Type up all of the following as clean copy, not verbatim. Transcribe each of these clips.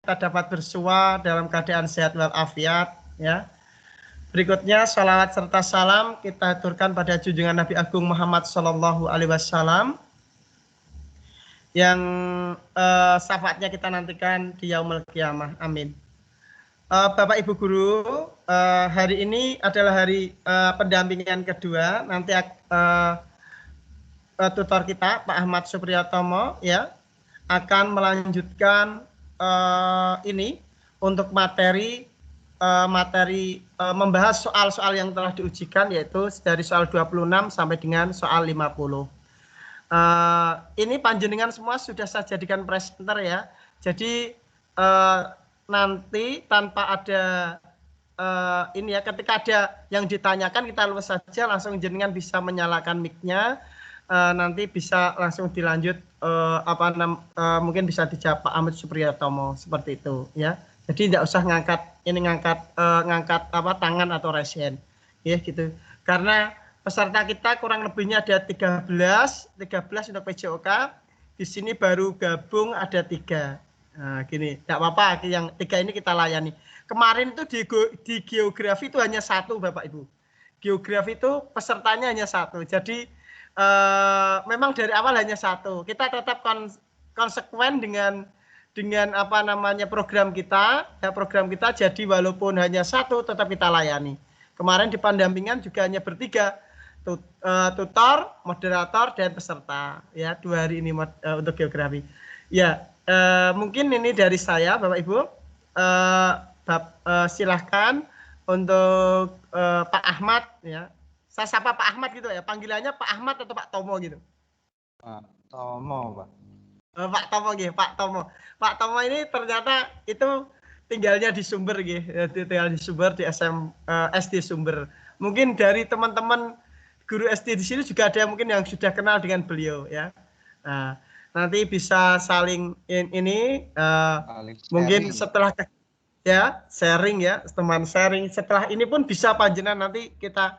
kita dapat bersua dalam keadaan sehat walafiat, ya. Berikutnya salawat serta salam kita aturkan pada junjungan Nabi Agung Muhammad Sallallahu Alaihi Wasallam yang syafaatnya kita nantikan di yaumul qiyamah. Amin. Bapak Ibu Guru, hari ini adalah hari pendampingan kedua. Nanti tutor kita Pak Ahmad Supriyotomo ya akan melanjutkan ini untuk materi membahas soal-soal yang telah diujikan, yaitu dari soal 26 sampai dengan soal 50. Ini panjenengan semua sudah saya jadikan presenter ya. Jadi nanti tanpa ada ini ya, ketika ada yang ditanyakan kita luas saja, langsung jenengan bisa menyalakan mic-nya. Nanti bisa langsung dilanjut mungkin bisa dijawab Pak Ahmad Supriyotomo seperti itu ya. Jadi tidak usah ngangkat tangan atau resen ya gitu. Karena peserta kita kurang lebihnya ada 13 untuk PJOK. Di sini baru gabung ada 3. Nah, gini, tidak apa-apa, yang 3 ini kita layani. Kemarin itu di geografi itu hanya 1 Bapak Ibu. Geografi itu pesertanya hanya 1. Jadi memang dari awal hanya 1. Kita tetap konsekuen dengan program kita. Ya, program kita jadi walaupun hanya 1 tetap kita layani. Kemarin di pendampingan juga hanya bertiga, tutor, moderator, dan peserta. Ya, 2 hari ini untuk geografi. Ya, mungkin ini dari saya, Bapak Ibu. Silahkan untuk Pak Ahmad. Ya, saya sapa Pak Ahmad gitu ya. Panggilannya Pak Ahmad atau Pak Tomo gitu? Pak Tomo, Pak. Pak Tomo gitu, Pak Tomo. Pak Tomo ini ternyata itu tinggalnya di Sumber gitu, tinggal di Sumber di SD Sumber. Mungkin dari teman-teman guru SD di sini juga ada mungkin yang sudah kenal dengan beliau ya. Nah, nanti bisa saling mungkin setelah ya sharing ya, teman sharing. Setelah ini pun bisa panjenengan nanti kita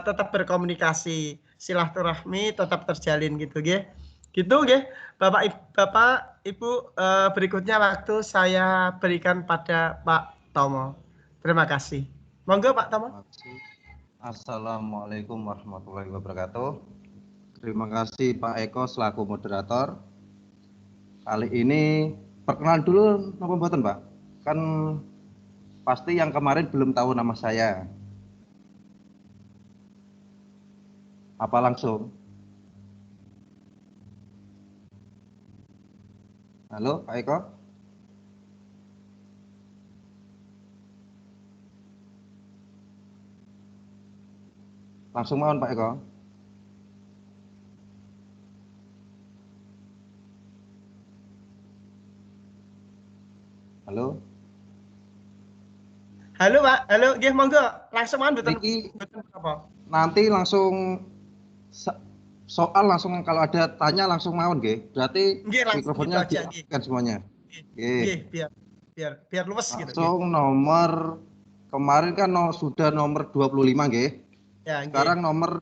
tetap berkomunikasi, silaturahmi tetap terjalin gitu ya. Gitu ya. Bapak Ibu, berikutnya waktu saya berikan pada Pak Tomo. Terima kasih. Monggo Pak Tomo. Assalamualaikum warahmatullahi wabarakatuh. Terima kasih Pak Eko selaku moderator. Kali ini perkenalan dulu nama mboten, Pak. Kan pasti yang kemarin belum tahu nama saya. Apa langsung? Halo, Pak Eko? Langsung mohon Pak Eko. Halo? Halo Pak, halo, nggih monggo langsung mohon betul apa? Nanti langsung soal langsung kalau ada tanya langsung mohon nggih. Berarti mikrofonnya diaktifkan semuanya. Nggih, biar luwes gitu. Langsung nomor kemarin kan sudah nomor 25 nggih. Ya, sekarang nomor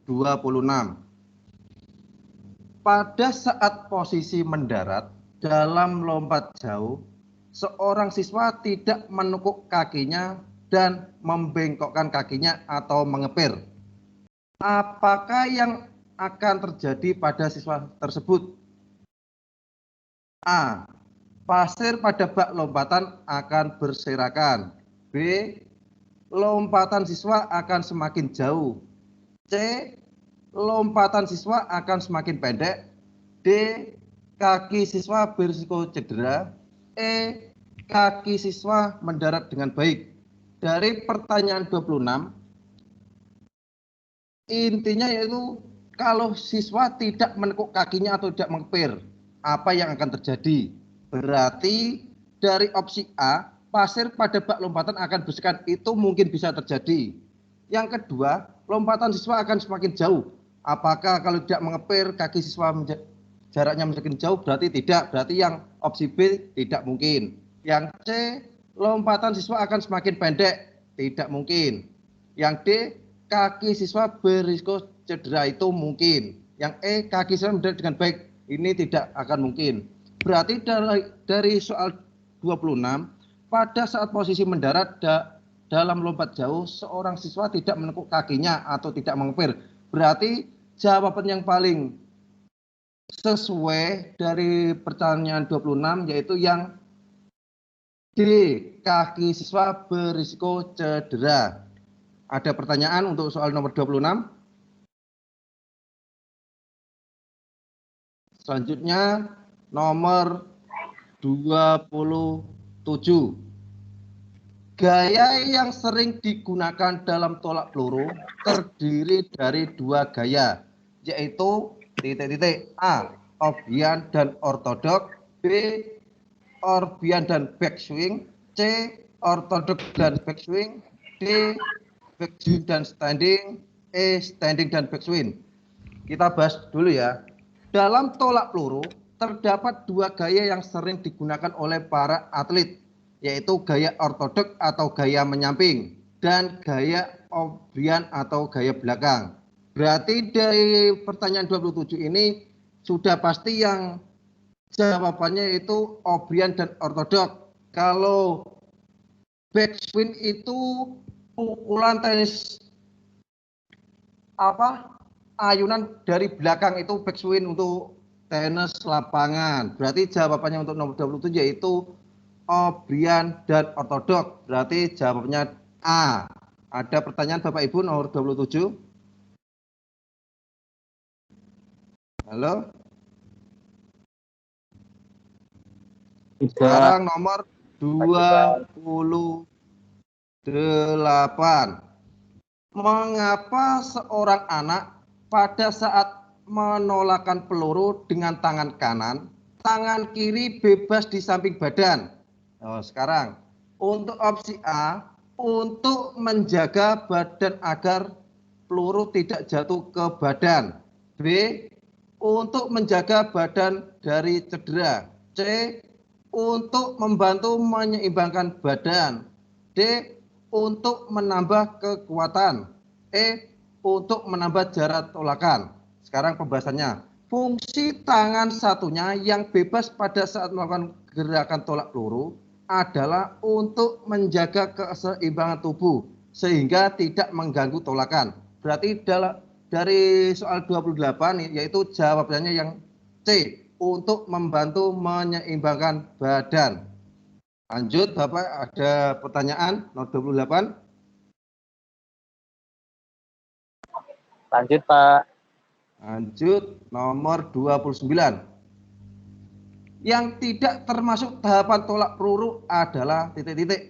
26. Pada saat posisi mendarat dalam lompat jauh, seorang siswa tidak menekuk kakinya dan membengkokkan kakinya atau mengepir. Apakah yang akan terjadi pada siswa tersebut? A. Pasir pada bak lompatan akan berserakan. B. Lompatan siswa akan semakin jauh. C. Lompatan siswa akan semakin pendek. D. Kaki siswa berisiko cedera. E. Kaki siswa mendarat dengan baik. Dari pertanyaan 26, intinya yaitu kalau siswa tidak menekuk kakinya atau tidak mengepir, apa yang akan terjadi? Berarti dari opsi A, pasir pada bak lompatan akan berserakan, itu mungkin bisa terjadi. Yang kedua, lompatan siswa akan semakin jauh. Apakah kalau tidak mengepir kaki siswa jaraknya semakin jauh? Berarti tidak. Berarti yang opsi B tidak mungkin. Yang C, lompatan siswa akan semakin pendek. Tidak mungkin. Yang D, kaki siswa berisiko cedera, itu mungkin. Yang E, kaki siswa mendarat dengan baik. Ini tidak akan mungkin. Berarti dari soal 26, pada saat posisi mendarat dalam lompat jauh, seorang siswa tidak menekuk kakinya atau tidak mengepir. Berarti jawaban yang paling sesuai dari pertanyaan 26 yaitu yang D, kaki siswa berisiko cedera. Ada pertanyaan untuk soal nomor 26? Selanjutnya nomor 27. Gaya yang sering digunakan dalam tolak peluru terdiri dari dua gaya, yaitu A. Orbian dan ortodok, B. Orbian dan backswing, C. Ortodok dan backswing, D. Backswing dan standing, E. Standing dan backswing. Kita bahas dulu ya. Dalam tolak peluru terdapat dua gaya yang sering digunakan oleh para atlet, yaitu gaya ortodok atau gaya menyamping dan gaya O'Brien atau gaya belakang. Berarti dari pertanyaan 27 ini sudah pasti yang jawabannya itu O'Brien dan ortodok. Kalau backswing itu pukulan tenis ayunan dari belakang, itu backswing untuk tenis lapangan. Berarti jawabannya untuk nomor 27 yaitu O'Brien dan ortodok. Berarti jawabnya A. Ada pertanyaan Bapak Ibu nomor 27? Halo? Sekarang nomor 28. Mengapa seorang anak pada saat menolakkan peluru dengan tangan kanan, tangan kiri bebas di samping badan? Sekarang untuk opsi A, untuk menjaga badan agar peluru tidak jatuh ke badan. B, untuk menjaga badan dari cedera. C, untuk membantu menyeimbangkan badan. D, untuk menambah kekuatan. E, untuk menambah jarak tolakan. Sekarang pembahasannya. Fungsi tangan satunya yang bebas pada saat melakukan gerakan tolak peluru adalah untuk menjaga keseimbangan tubuh sehingga tidak mengganggu tolakan. Berarti dari soal 28 yaitu jawabannya yang C, untuk membantu menyeimbangkan badan. Lanjut Bapak, ada pertanyaan nomor 28? Lanjut Pak. Lanjut nomor 29. Yang tidak termasuk tahapan tolak peluru adalah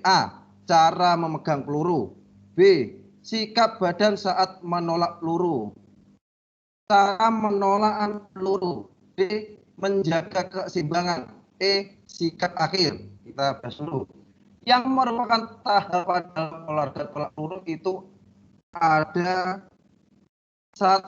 A. Cara memegang peluru. B. Sikap badan saat menolak peluru. Cara menolak peluru. D. Menjaga keseimbangan. E. Sikap akhir. Kita bahas dulu. Yang merupakan tahapan dalam olahraga tolak peluru itu ada 1.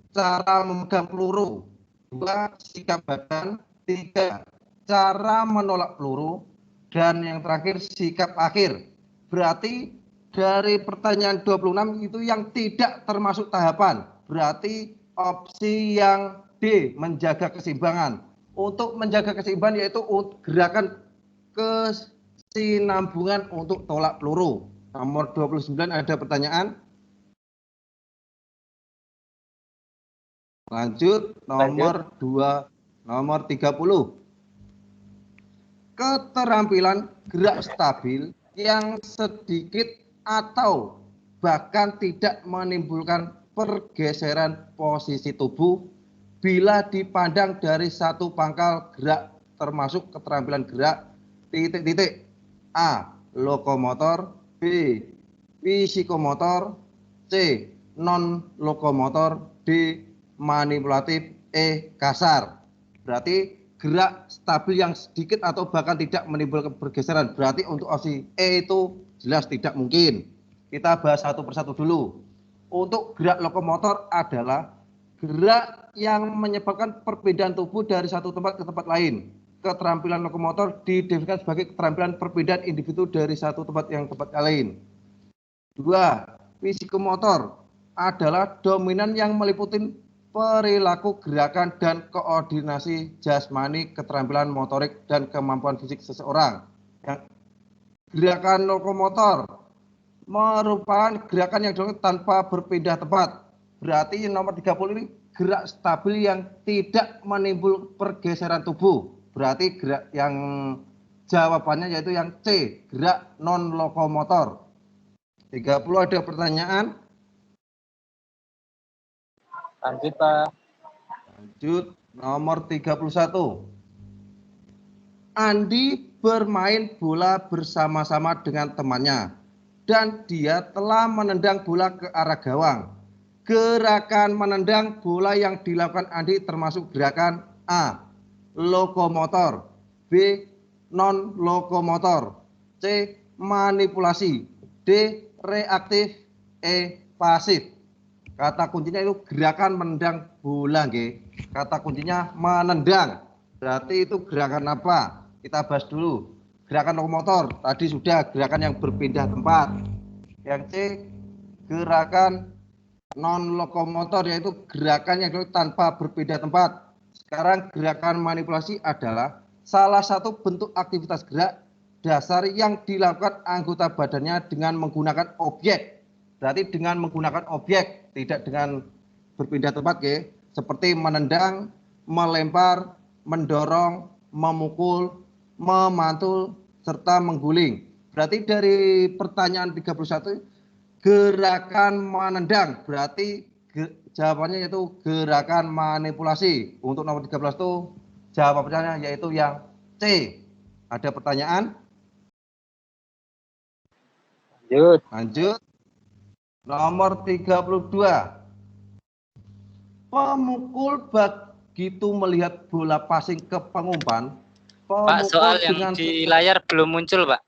Cara memegang peluru. 2. Sikap badan. 3. Cara menolak peluru. Dan yang terakhir sikap akhir. Berarti dari pertanyaan 26 itu yang tidak termasuk tahapan. Berarti opsi yang D, menjaga keseimbangan. Untuk menjaga keseimbangan yaitu gerakan kesinambungan untuk tolak peluru. Nomor 29 ada pertanyaan? Lanjut nomor 30. Keterampilan gerak stabil yang sedikit atau bahkan tidak menimbulkan pergeseran posisi tubuh bila dipandang dari satu pangkal gerak termasuk keterampilan gerak A. Lokomotor, B. Psikomotor, C. Non lokomotor, D. Manipulatif, E. Kasar. Berarti gerak stabil yang sedikit atau bahkan tidak menimbulkan pergeseran. Berarti untuk opsi E itu jelas tidak mungkin. Kita bahas satu persatu dulu. Untuk gerak lokomotor adalah gerak yang menyebabkan perpindahan tubuh dari satu tempat ke tempat lain. Keterampilan lokomotor didefinisikan sebagai keterampilan perpindahan individu dari satu tempat yang tempat lain. 2. Psikomotor adalah dominan yang meliputi perilaku gerakan dan koordinasi jasmani, keterampilan motorik dan kemampuan fisik seseorang. Yang gerakan lokomotor merupakan gerakan yang dilakukan tanpa berpindah tempat. Berarti nomor 30 ini gerak stabil yang tidak menimbul pergeseran tubuh. Berarti gerak yang jawabannya yaitu yang C, gerak non lokomotor. 30 ada pertanyaan? Lanjut, Pak. Lanjut, nomor 31. Andi bermain bola bersama-sama dengan temannya dan dia telah menendang bola ke arah gawang. Gerakan menendang bola yang dilakukan Andi termasuk gerakan A, lokomotor, B, non lokomotor, C, manipulasi, D, reaktif, E, pasif. Kata kuncinya itu gerakan menendang bola, nggih. Kata kuncinya menendang. Berarti itu gerakan apa? Kita bahas dulu. Gerakan lokomotor tadi sudah gerakan yang berpindah tempat. Yang C, gerakan non lokomotor yaitu gerakan yang tanpa berpindah tempat. Sekarang gerakan manipulasi adalah salah satu bentuk aktivitas gerak dasar yang dilakukan anggota badannya dengan menggunakan objek. Berarti dengan menggunakan objek, tidak dengan berpindah tempat, ya. Seperti menendang, melempar, mendorong, memukul, memantul, serta mengguling. Berarti dari pertanyaan 31, gerakan menendang, berarti jawabannya yaitu gerakan manipulasi. Untuk nomor 13 itu jawabannya yaitu yang C. Ada pertanyaan? Lanjut. Lanjut. Nomor 32. Pemukul begitu melihat bola passing ke pengumpan. Pak, soal yang di layar belum muncul, Pak.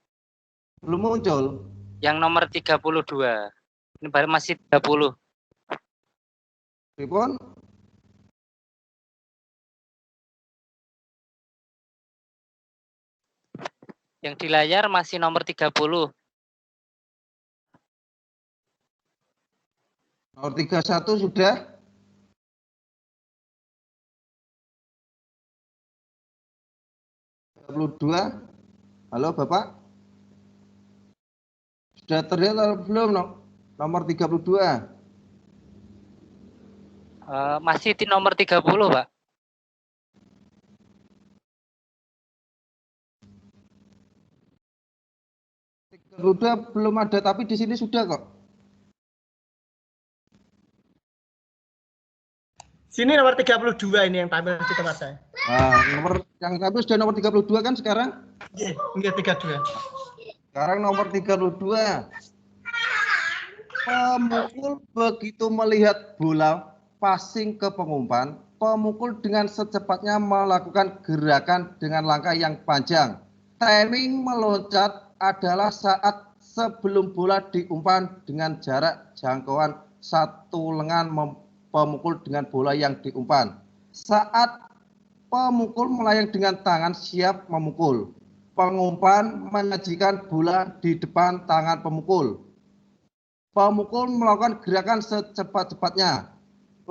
Belum muncul. Yang nomor 32. Ini baru masih 30. Pripun? Yang di layar masih nomor 30. Nomor 31 sudah. Halo Bapak. Sudah terlihat atau belum nomor 32? Masih di nomor 30, Pak. 32 belum ada, tapi di sini sudah kok. Sini nomor 32 ini yang tampil di tempat saya. Nah, nomor yang tampil sudah nomor 32 kan sekarang? Iya, enggak 32. Sekarang nomor 32. Pemukul begitu melihat bola passing ke pengumpan, pemukul dengan secepatnya melakukan gerakan dengan langkah yang panjang. Timing meloncat adalah saat sebelum bola diumpan dengan jarak jangkauan satu lengan pemukul dengan bola yang diumpan. Saat pemukul melayang dengan tangan siap memukul. Pengumpan menyajikan bola di depan tangan pemukul. Pemukul melakukan gerakan secepat-cepatnya.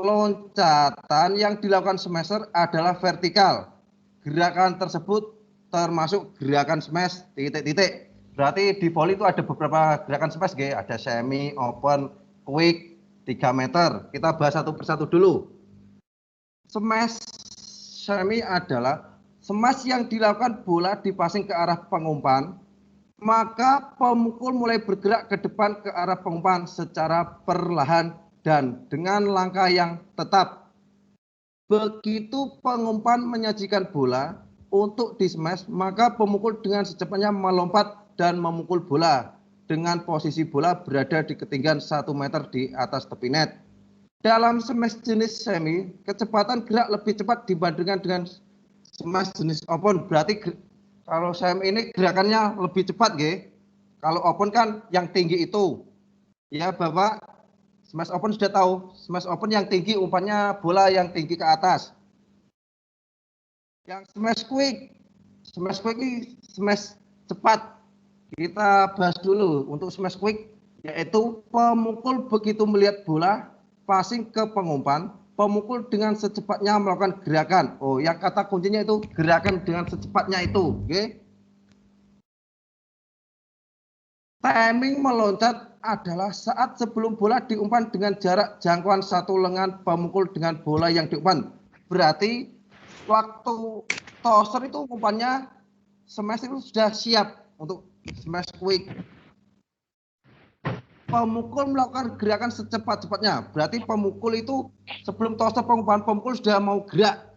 Loncatan yang dilakukan smasher adalah vertikal. Gerakan tersebut termasuk gerakan smash titik-titik. Berarti di volley itu ada beberapa gerakan smash, guys. Ada semi, open, quick, 3 meter. Kita bahas satu persatu dulu. Smash semi adalah smash yang dilakukan bola dipassing ke arah pengumpan, maka pemukul mulai bergerak ke depan ke arah pengumpan secara perlahan dan dengan langkah yang tetap. Begitu pengumpan menyajikan bola untuk di smash, maka pemukul dengan secepatnya melompat dan memukul bola dengan posisi bola berada di ketinggian 1 meter di atas tepi net. Dalam smash jenis semi, kecepatan gerak lebih cepat dibandingkan dengan smash jenis open. Berarti kalau semi ini gerakannya lebih cepat, nggih. Kalau open kan yang tinggi itu. Ya, Bapak. Smash open sudah tahu. Smash open yang tinggi umpannya bola yang tinggi ke atas. Yang smash quick. Smash quick ini smash cepat. Kita bahas dulu untuk smash quick, yaitu pemukul begitu melihat bola passing ke pengumpan, pemukul dengan secepatnya melakukan gerakan. Oh, yang kata kuncinya itu gerakan dengan secepatnya itu, oke? Timing meloncat adalah saat sebelum bola diumpan dengan jarak jangkauan satu lengan pemukul dengan bola yang diumpan. Berarti waktu tosser itu umpannya smash itu sudah siap untuk smash quick. Pemukul melakukan gerakan secepat-cepatnya. Berarti pemukul itu sebelum tosser pengumpan pemukul sudah mau gerak.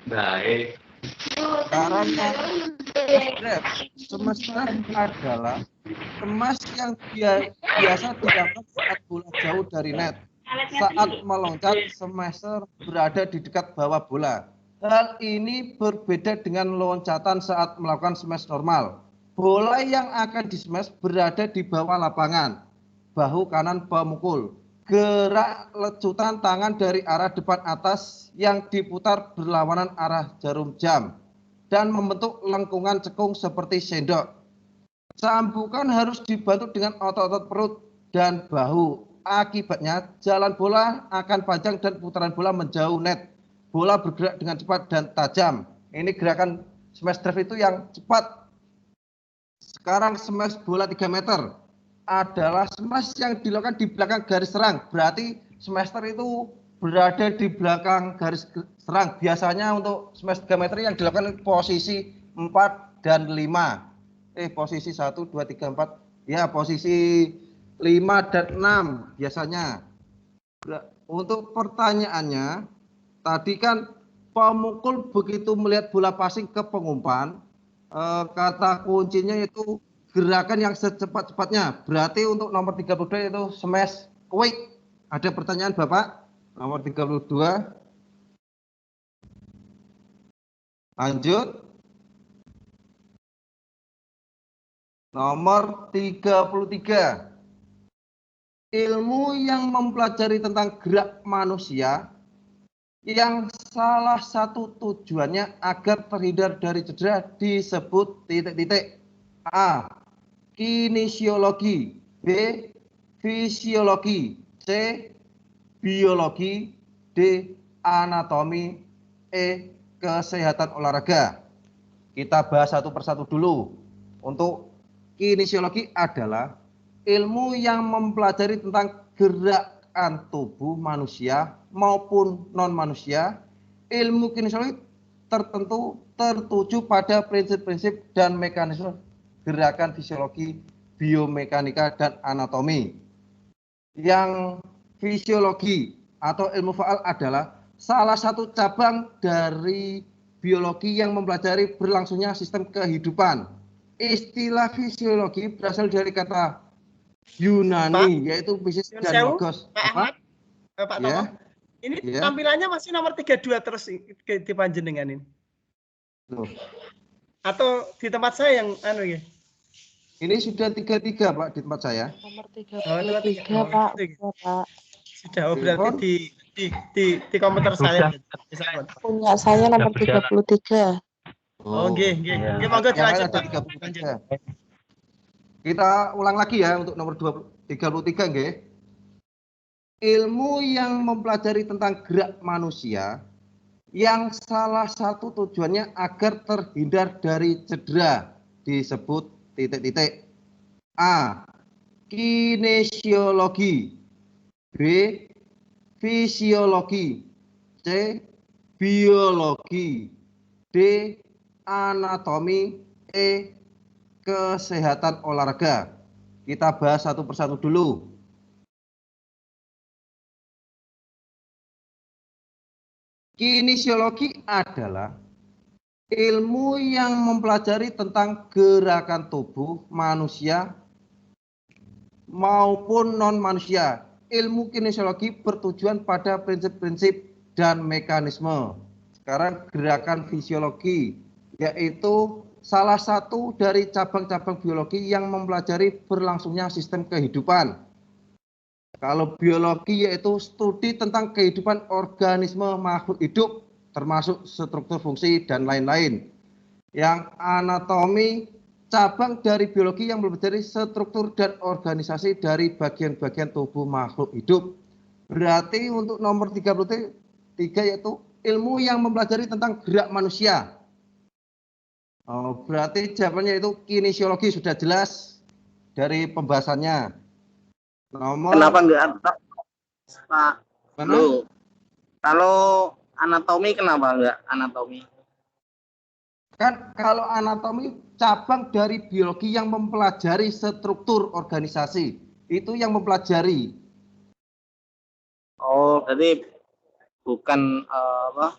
Baik. Sekarang smash drive adalah smash yang biasa dilakukan saat bola jauh dari net. Saat meloncat, smasher berada di dekat bawah bola. Hal ini berbeda dengan loncatan saat melakukan smash normal. Bola yang akan di-smash berada di bawah lapangan, bahu kanan pemukul. Gerak lecutan tangan dari arah depan atas yang diputar berlawanan arah jarum jam dan membentuk lengkungan cekung seperti sendok. Cambukan harus dibantu dengan otot-otot perut dan bahu. Akibatnya jalan bola akan panjang dan putaran bola menjauh net. Bola bergerak dengan cepat dan tajam. Ini gerakan smash drive itu yang cepat. Sekarang smash bola 3 meter adalah smash yang dilakukan di belakang garis serang. Berarti smasher itu berada di belakang garis serang. Biasanya untuk smash 3 meter yang dilakukan posisi 4 dan 5. Posisi 1, 2, 3, 4. Ya, posisi 5 dan 6 biasanya. Untuk pertanyaannya, tadi kan pemukul begitu melihat bola passing ke pengumpan, kata kuncinya itu gerakan yang secepat-cepatnya. Berarti untuk nomor 32 itu smash quick. Ada pertanyaan Bapak? Nomor 32. Lanjut. Nomor 33. Ilmu yang mempelajari tentang gerak manusia yang salah satu tujuannya agar terhindar dari cedera disebut titik-titik. A. Kinesiologi. B. Fisiologi. C. Biologi. D. Anatomi. E. Kesehatan olahraga. Kita bahas satu persatu dulu. Untuk kinesiologi adalah ilmu yang mempelajari tentang gerakan tubuh manusia maupun non-manusia. Ilmu kinesiologi tertuju pada prinsip-prinsip dan mekanisme gerakan fisiologi, biomekanika, dan anatomi. Yang fisiologi atau ilmu faal adalah salah satu cabang dari biologi yang mempelajari berlangsungnya sistem kehidupan. Istilah fisiologi berasal dari kata Yunani, yaitu fisis dan logos. Pak Ahmad, Pak Tomo, ini tampilannya masih nomor 32 terus di panjenengan ini. Atau di tempat saya yang ya? Ini sudah 33 Pak di tempat saya. Nomor 33 Pak. Sudah, berarti di komputer saya. Punya saya nomor 33. Nggih. Monggo dilanjut. Kita ulang lagi ya untuk nomor 33 nggih. Ilmu yang mempelajari tentang gerak manusia yang salah satu tujuannya agar terhindar dari cedera disebut titik-titik. A. Kinesiologi. B. Fisiologi. C. Biologi. D. Anatomi. E. Kesehatan olahraga. Kita bahas satu persatu dulu. Kinesiologi adalah ilmu yang mempelajari tentang gerakan tubuh manusia maupun non-manusia. Ilmu kinesiologi bertujuan pada prinsip-prinsip dan mekanisme. Sekarang gerakan fisiologi, yaitu salah satu dari cabang-cabang biologi yang mempelajari berlangsungnya sistem kehidupan. Kalau biologi yaitu studi tentang kehidupan organisme makhluk hidup, termasuk struktur fungsi dan lain-lain. Yang anatomi, cabang dari biologi yang mempelajari struktur dan organisasi dari bagian-bagian tubuh makhluk hidup. Berarti untuk nomor 33 yaitu ilmu yang mempelajari tentang gerak manusia. Oh, berarti jawabannya itu kinesiologi sudah jelas dari pembahasannya. Kenapa Nomor enggak Pak? mana? Loh, kalau anatomi kenapa enggak anatomi? Kan kalau anatomi cabang dari biologi yang mempelajari struktur organisasi. Itu yang mempelajari. Oh, berarti bukan apa?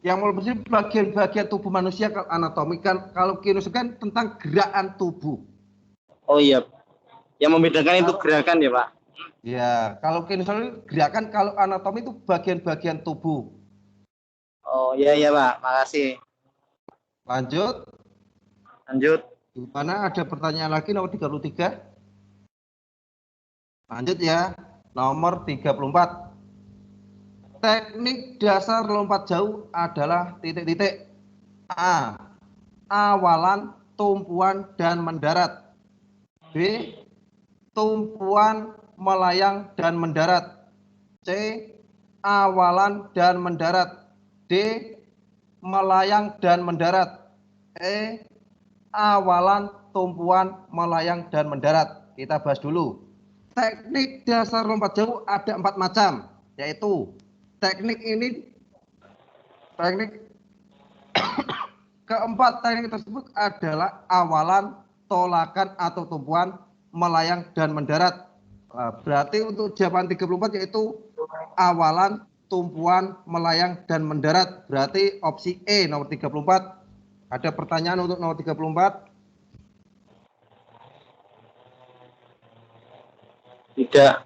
Yang mempelajari bagian-bagian tubuh manusia. Kalau anatomi kan, kalau kinesiologi kan tentang gerakan tubuh. Oh iya. Yang membedakan itu gerakan ya, Pak? Ya, kalau kinesiologi gerakan, kalau anatomi itu bagian-bagian tubuh. Oh iya iya, Pak. Makasih. Lanjut. Lanjut. Di mana ada pertanyaan lagi nomor 33? Lanjut ya. Nomor 34. Teknik dasar lompat jauh adalah titik-titik. A. Awalan, tumpuan, dan mendarat. B. Tumpuan, melayang, dan mendarat. C. Awalan dan mendarat. D. Melayang dan mendarat. E. Awalan, tumpuan, melayang, dan mendarat. Kita bahas dulu. Teknik dasar lompat jauh ada 4 macam, yaitu teknik keempat teknik tersebut adalah awalan, tolakan atau tumpuan, melayang, dan mendarat. Berarti untuk jawaban 34 yaitu awalan, tumpuan, melayang, dan mendarat. Berarti opsi E nomor 34. Ada pertanyaan untuk nomor 34? Tidak.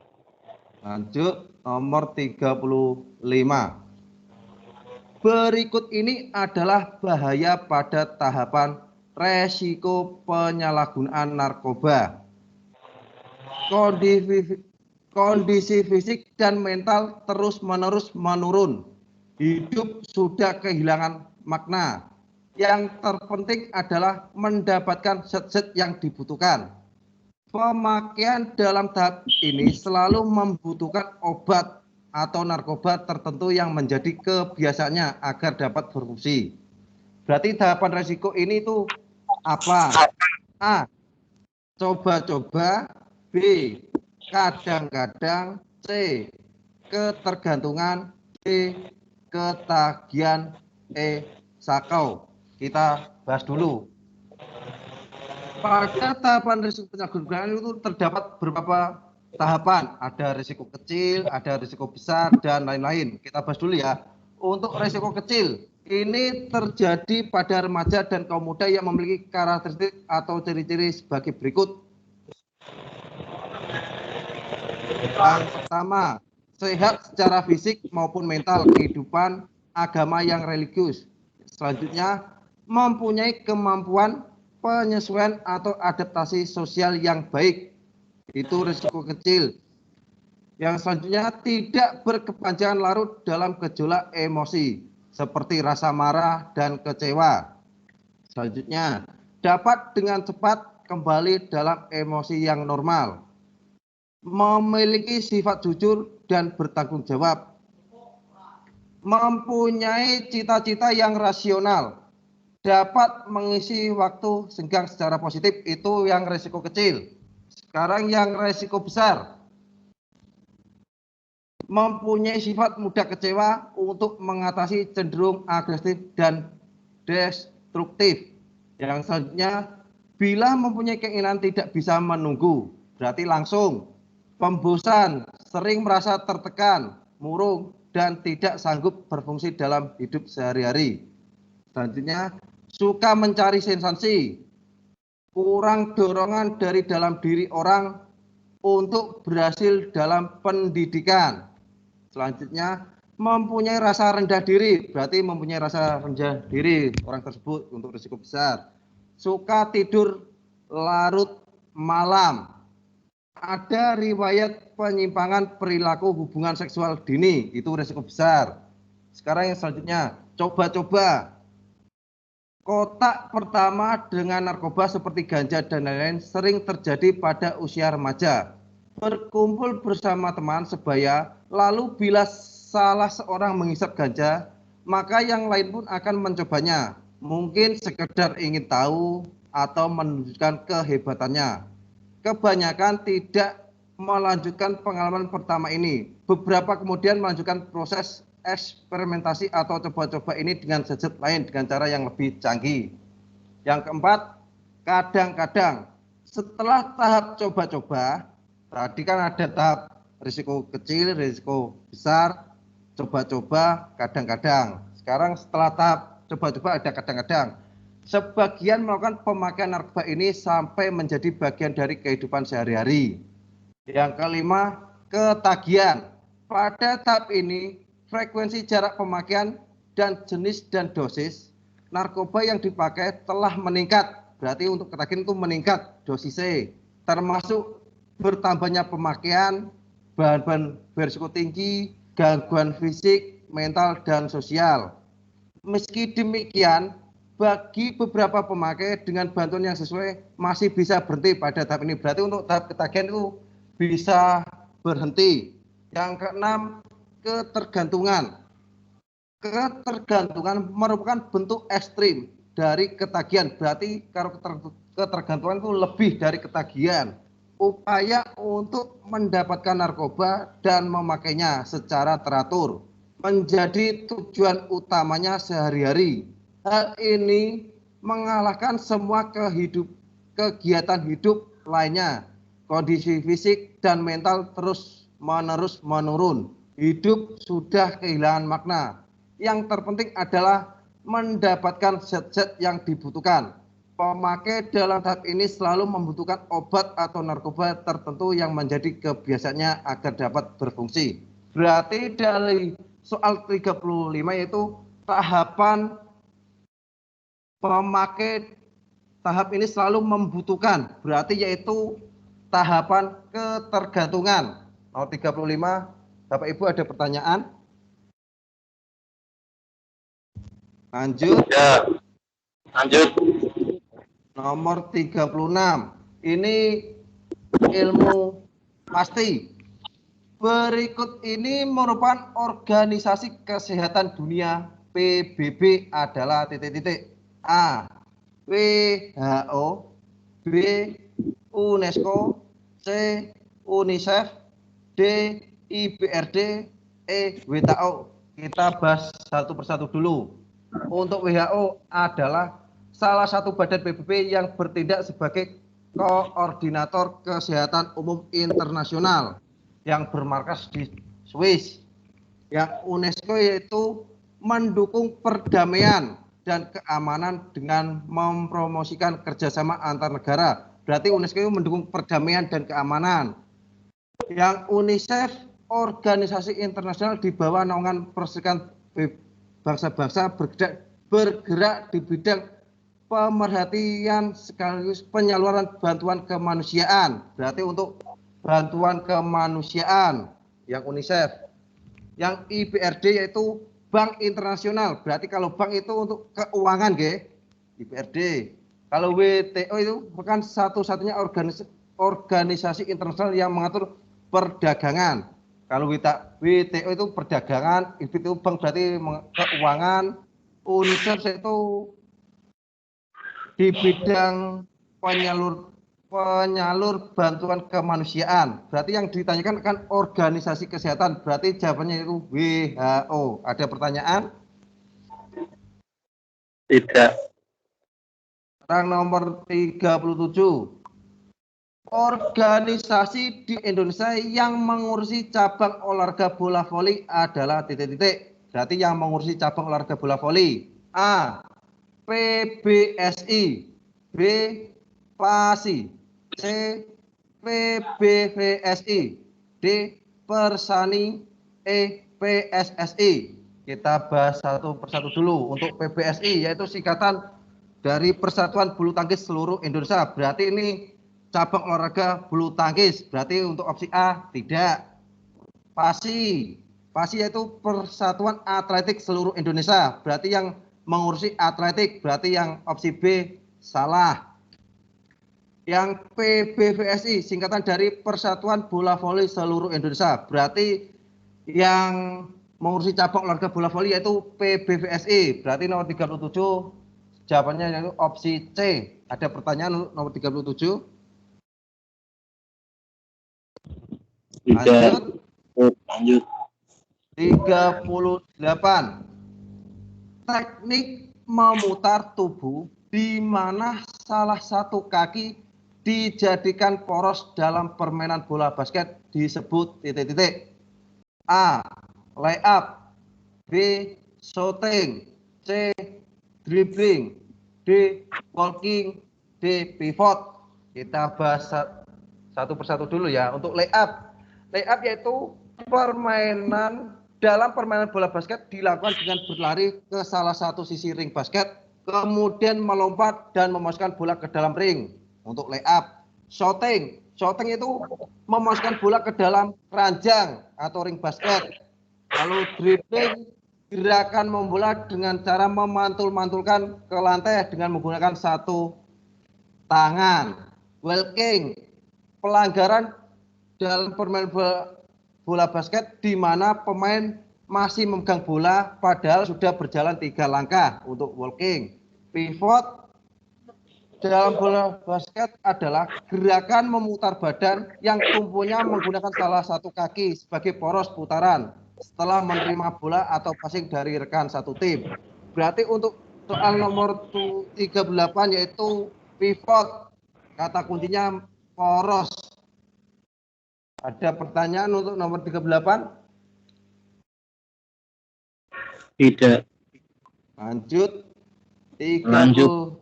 Lanjut nomor 35. Berikut ini adalah bahaya pada tahapan resiko penyalahgunaan narkoba. Kondisi fisik dan mental terus-menerus menurun. Hidup sudah kehilangan makna. Yang terpenting adalah mendapatkan zat-zat yang dibutuhkan. Pemakaian dalam tahap ini selalu membutuhkan obat atau narkoba tertentu yang menjadi kebiasaannya agar dapat berfungsi. Berarti tahapan resiko ini itu apa? A. Coba-coba. B. Kadang-kadang. C. Ketergantungan. D. Ketagihan. E. Sakau. Kita bahas dulu. Pada tahapan risiko penyalahgunaan itu terdapat beberapa tahapan. Ada risiko kecil, ada risiko besar, dan lain-lain. Kita bahas dulu ya. Untuk risiko kecil, ini terjadi pada remaja dan kaum muda yang memiliki karakteristik atau ciri-ciri sebagai berikut. Yang pertama, sehat secara fisik maupun mental, kehidupan agama yang religius. Selanjutnya, mempunyai kemampuan penyesuaian atau adaptasi sosial yang baik. Itu risiko kecil. Yang selanjutnya, tidak berkepanjangan larut dalam gejolak emosi seperti rasa marah dan kecewa. Selanjutnya, dapat dengan cepat kembali dalam emosi yang normal. Memiliki sifat jujur dan bertanggung jawab. Mempunyai cita-cita yang rasional. Dapat mengisi waktu senggang secara positif. Itu yang risiko kecil. Sekarang yang risiko besar. Mempunyai sifat mudah kecewa untuk mengatasi cenderung agresif dan destruktif. Yang selanjutnya, bila mempunyai keinginan tidak bisa menunggu, berarti langsung. Pembosan, sering merasa tertekan, murung, dan tidak sanggup berfungsi dalam hidup sehari-hari. Selanjutnya, suka mencari sensasi, kurang dorongan dari dalam diri orang untuk berhasil dalam pendidikan. Selanjutnya, mempunyai rasa rendah diri, berarti mempunyai rasa rendah diri orang tersebut untuk risiko besar. Suka tidur larut malam. Ada riwayat penyimpangan perilaku hubungan seksual dini, itu risiko besar. Sekarang yang selanjutnya, coba-coba. Kontak pertama dengan narkoba seperti ganja dan lain-lain sering terjadi pada usia remaja. Berkumpul bersama teman sebaya, lalu bila salah seorang menghisap ganja, maka yang lain pun akan mencobanya. mungkin sekedar ingin tahu atau menunjukkan kehebatannya. Kebanyakan tidak melanjutkan pengalaman pertama ini. Beberapa kemudian melanjutkan proses eksperimentasi atau coba-coba ini dengan gadget lain dengan cara yang lebih canggih. Yang keempat, kadang-kadang setelah tahap coba-coba, tadi kan ada tahap risiko kecil, risiko besar, coba-coba, kadang-kadang. Sekarang setelah tahap coba-coba ada kadang-kadang. Sebagian melakukan pemakaian narkoba ini sampai menjadi bagian dari kehidupan sehari-hari. Yang kelima, ketagihan. Pada tahap ini, frekuensi jarak pemakaian dan jenis dan dosis narkoba yang dipakai telah meningkat. Berarti untuk ketagihan itu meningkat dosisnya, termasuk bertambahnya pemakaian, bahan-bahan berisiko tinggi, gangguan fisik, mental, dan sosial. Meski demikian, bagi beberapa pemakai dengan bantuan yang sesuai masih bisa berhenti pada tahap ini. Berarti untuk tahap ketagihan itu bisa berhenti. Yang keenam, ketergantungan. Ketergantungan merupakan bentuk ekstrim dari ketagihan. Berarti kalau ketergantungan itu lebih dari ketagihan. Upaya untuk mendapatkan narkoba dan memakainya secara teratur menjadi tujuan utamanya sehari-hari. Hal ini mengalahkan semua kegiatan hidup lainnya. Kondisi fisik dan mental terus-menerus menurun. Hidup sudah kehilangan makna. Yang terpenting adalah mendapatkan zat-zat yang dibutuhkan. Pemakai dalam tahap ini selalu membutuhkan obat atau narkoba tertentu yang menjadi kebiasaannya agar dapat berfungsi. Berarti dari soal 35 yaitu tahapan pemakai tahap ini selalu membutuhkan, berarti yaitu tahapan ketergantungan. Nomor 35, Bapak Ibu ada pertanyaan? Lanjut. Ya, lanjut. Nomor 36, ini ilmu pasti. Berikut ini merupakan organisasi kesehatan dunia PBB adalah titik-titik. A. WHO, B. UNESCO, C. UNICEF, D. IBRD, E. WHO. Kita bahas satu persatu dulu. Untuk WHO adalah salah satu badan PBB yang bertindak sebagai koordinator kesehatan umum internasional yang bermarkas di Swiss. Yang UNESCO yaitu mendukung perdamaian dan keamanan dengan mempromosikan kerjasama antar negara. Berarti UNESCO itu mendukung perdamaian dan keamanan. Yang UNICEF, organisasi internasional di bawah naungan Perserikatan Bangsa-Bangsa bergerak di bidang pemerhatian sekaligus penyaluran bantuan kemanusiaan. Berarti untuk bantuan kemanusiaan yang UNICEF. Yang IBRD yaitu Bank Internasional, berarti kalau bank itu untuk keuangan, IBRD. Kalau WTO itu bukan satu-satunya organisasi internasional yang mengatur perdagangan. Kalau WTO itu perdagangan, itu bank berarti keuangan, UNICEF itu di bidang penyalur bantuan kemanusiaan. Berarti yang ditanyakan kan organisasi kesehatan, berarti jawabannya itu WHO. Ada pertanyaan? Tidak. Sekarang nomor 37. Organisasi di Indonesia yang mengurusi cabang olahraga bola voli adalah titik-titik. Berarti yang mengurusi cabang olahraga bola voli. A. PBSI, B. PASI, C. PBVSI, D. Persani, E. PSSI. Kita bahas satu persatu dulu. Untuk PBSI yaitu singkatan dari Persatuan Bulu Tangkis Seluruh Indonesia. Berarti ini cabang olahraga bulu tangkis. Berarti untuk opsi A tidak. PASI, PASI yaitu Persatuan Atletik Seluruh Indonesia. Berarti yang mengurusi atletik, berarti yang opsi B salah. Yang PBVSI singkatan dari Persatuan Bola Voli Seluruh Indonesia. Berarti yang mengurusi cabang olahraga bola voli yaitu PBVSI. Berarti nomor 37 jawabannya yaitu opsi C. Ada pertanyaan nomor 37? Tidak. Lanjut. 38. Teknik memutar tubuh di mana salah satu kaki dijadikan poros dalam permainan bola basket disebut titik-titik. A. Layup. B. Shooting. C. Dribbling. D. Walking. D. Pivot. Kita bahas satu persatu dulu ya. Untuk layup. Layup yaitu dalam permainan bola basket dilakukan dengan berlari ke salah satu sisi ring basket, kemudian melompat dan memasukkan bola ke dalam ring. Untuk layup. Shooting itu memasukkan bola ke dalam keranjang atau ring basket. Lalu dribbling, gerakan membola dengan cara memantul-mantulkan ke lantai dengan menggunakan satu tangan. Walking, pelanggaran dalam permainan bola basket di mana pemain masih memegang bola padahal sudah berjalan 3 langkah untuk walking. Pivot dalam bola basket adalah gerakan memutar badan yang tumpunya menggunakan salah satu kaki sebagai poros putaran setelah menerima bola atau passing dari rekan satu tim. Berarti untuk soal nomor 38 yaitu pivot, kata kuncinya poros. Ada pertanyaan untuk nomor 38? Tidak. Lanjut. 39.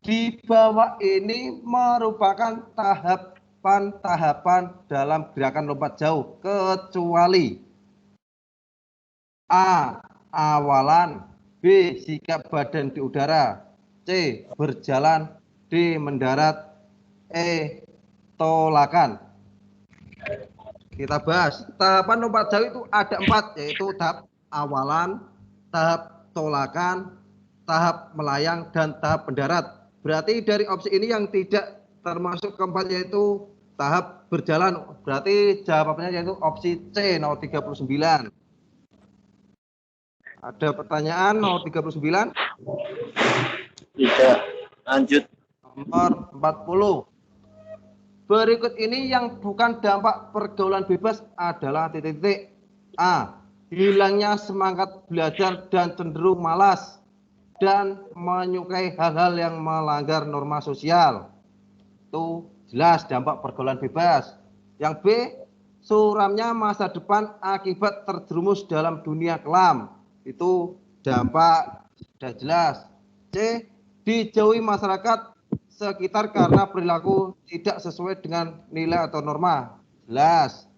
Di bawah ini merupakan tahapan-tahapan dalam gerakan lompat jauh kecuali A. Awalan. B. Sikap badan di udara. C. Berjalan. D. Mendarat. E. Tolakan. Kita bahas. Tahapan lompat jauh itu ada 4, yaitu tahap awalan, tahap tolakan, tahap melayang, dan tahap mendarat. Berarti dari opsi ini yang tidak termasuk keempat yaitu tahap berjalan. Berarti jawabannya yaitu opsi C nomor 39. Ada pertanyaan nomor 39? Tidak. Lanjut. Nomor 40. Berikut ini yang bukan dampak pergaulan bebas adalah titik-titik. A. Hilangnya semangat belajar dan cenderung malas dan menyukai hal-hal yang melanggar norma sosial. Itu jelas dampak pergaulan bebas. Yang B. Suramnya masa depan akibat terjerumus dalam dunia kelam. Itu dampak sudah jelas. C. Dijauhi masyarakat sekitar karena perilaku tidak sesuai dengan nilai atau norma. Jelas.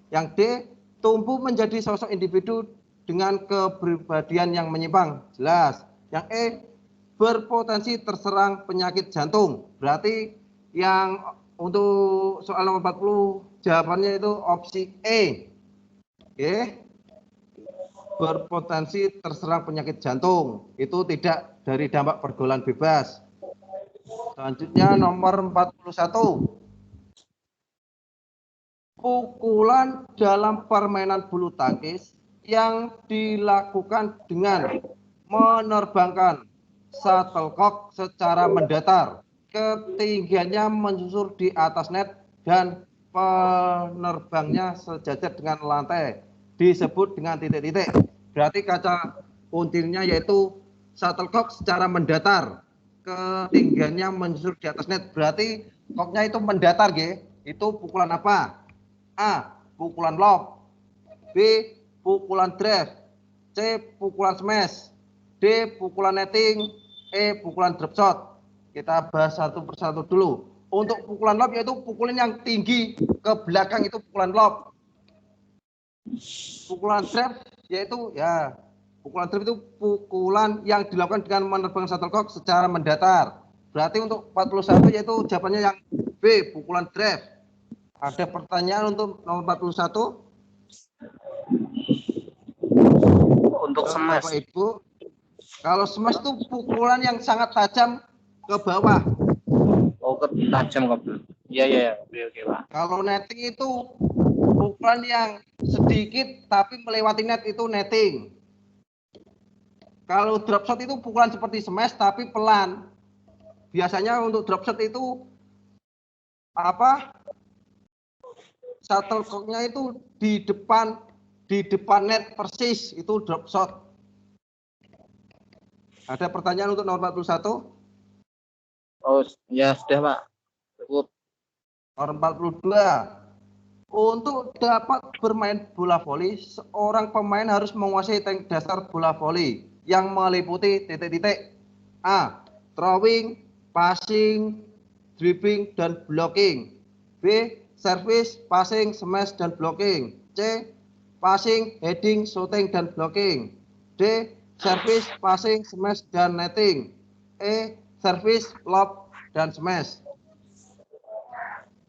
Yang D. Tumbuh menjadi sosok individu dengan kepribadian yang menyimpang. Jelas. Yang E. Berpotensi terserang penyakit jantung. Berarti yang untuk soal nomor 40 jawabannya itu opsi E. Oke. Berpotensi terserang penyakit jantung. Itu tidak dari dampak pergaulan bebas. Selanjutnya nomor 41. Pukulan dalam permainan bulu tangkis yang dilakukan dengan menerbangkan shuttlecock secara mendatar, ketinggiannya menyusur di atas net dan penerbangnya sejajar dengan lantai disebut dengan titik-titik. Berarti kata kuncinya yaitu shuttlecock secara mendatar, ketinggiannya menyusur di atas net. Berarti koknya itu mendatar, G. Itu pukulan apa? A. Pukulan lob. B. Pukulan drive. C. Pukulan smash. D. Pukulan netting. E. Pukulan drop shot. Kita bahas satu persatu dulu. Untuk pukulan lob yaitu pukulan yang tinggi ke belakang, itu pukulan lob. Pukulan drive yaitu pukulan drive itu pukulan yang dilakukan dengan menerbangkan shuttlecock secara mendatar. Berarti untuk 41 yaitu jawabannya yang B, pukulan drive. Ada pertanyaan untuk nomor 41? Untuk smash. Bapak Ibu, kalau smash itu pukulan yang sangat tajam ke bawah. Oh, tajam ke bawah. Iya. Oke, Pak. Kalau netting itu pukulan yang sedikit tapi melewati net, itu netting. Kalau drop shot itu pukulan seperti smash tapi pelan. Biasanya untuk drop shot itu apa? Shuttlecock-nya itu di depan net persis, itu drop shot. Ada pertanyaan untuk nomor 41? Oh, ya sudah Pak. Cukup. Nomor 42. Untuk dapat bermain bola voli, seorang pemain harus menguasai teknik dasar bola voli yang meliputi titik-titik. A. Throwing, passing, dribbling, dan blocking. B. Service, passing, smash, dan blocking. C. Passing, heading, shooting, dan blocking. D. Service, passing, smash, dan netting. E. Service, lob, dan smash.